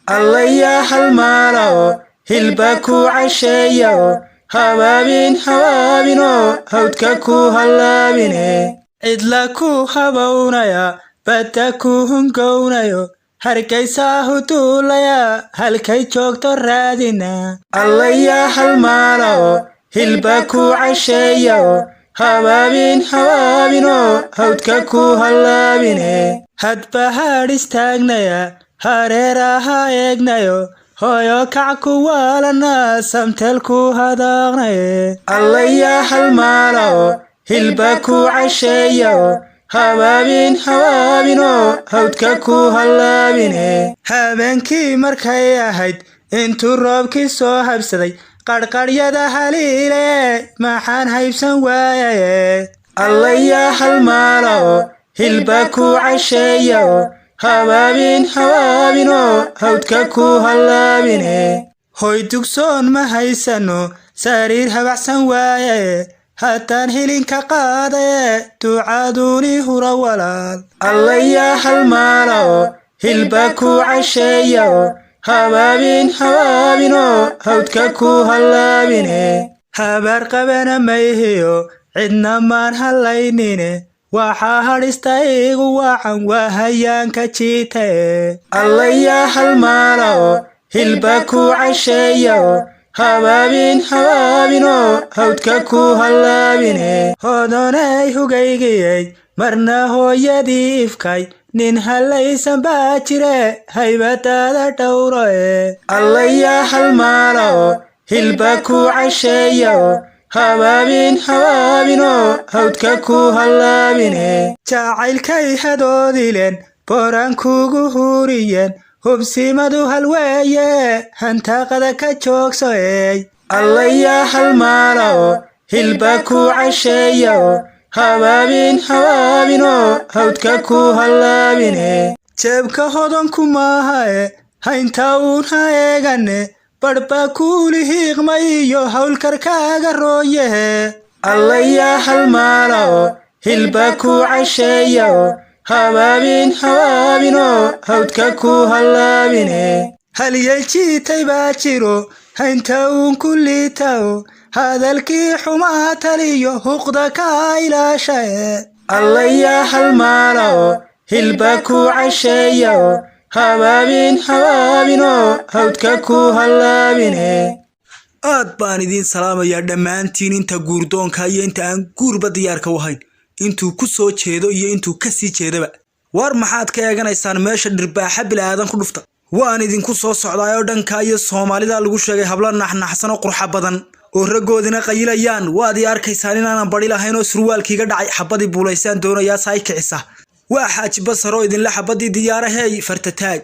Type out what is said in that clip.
الله يا حلمالو هلبكو عشيو هوابين هوابينو هودككو هلابيني عدلكو هبونايا بدكو هنقونايو harkaysa hutulaya halkay joogto raadina Allah ya halmaalo hilbaku casheeyo hawaabino hawdka ku halaabine hadba hadistaagnaya hareeraha eegnayo hooyo kac ku walana samtelku hadaaqnaye Allah ya halmaalo hilbaku casheeyo hawaabino hawdka ku halaabine habeenkii markay ahayd intuu roobkii soo habsaday qarqaryada haliile maxaan haybsan waaye Allah ya halmaalo hilbaku casheeyo hawaabino hawdka ku halaabine hoy dugsoon ma haysano sariir habacsan waaye هاتان هيلين كقادة تعادوني هروالال الله يا حلمالو هلبكو عشيو هوابينو هودككو هلابيني هابار قبنا ميهيو عدنا مان هلاينيني waxaa hadhistaygu wacan wahayaanka jiitay Allah ya halmaalo hilbaku casheeyo hawaabino hawdka ku halaabine hodonay hugaygiyay marna hooyadii ifkay nin halaysan baa jire haybadaada dhowro Allah ya halmaalo hilbaku casheeyo hawaabino hawdka ku halaabine jacaylkay hadoodilen boran kugu huriyeen hubsimadu halweeye hantaqada ka joogsoey Allah ya halmaalo hilbaku casheeyo hawaabino hawdka ku halaabine jeebka hodanku maahae haynta uun ha eegane barba kuuli hiiqmayo hawlkarkaaga rooyehe Allah ya halmaalo hilbaku casheeyo hawaabino hawdka ku halaabine haliyay jiitay baa jiro haynta uun ku liitao hadalkii xumaa taliyo huqda ka ilaashae Allah ya halmaalo hilbaku casheeyo hawaabino hawdka ku halaabine aad baan idin salaamayaa dhammaantiin inta guurdoonka iyo inta aan guurba diyaarka wahayn intuu ku soo jeedo iyo intuu ka sii jeedaba war maxaad ka eeganaysaan meesha dhirbaaxa bilaadan ku dhufta waan idinku soo socdaayoo dhanka iyo Soomaalida lagu sheegay habla naxnaxsan oo qurux badan oo ragoodina qayilayaan waad arkaysaan inaan bari lahayn oo surwaalkiiga dhacay xabadii buulaysan doonaya saay kicisa waa xaaji basaro idin la xabadii diyaarahay fartataag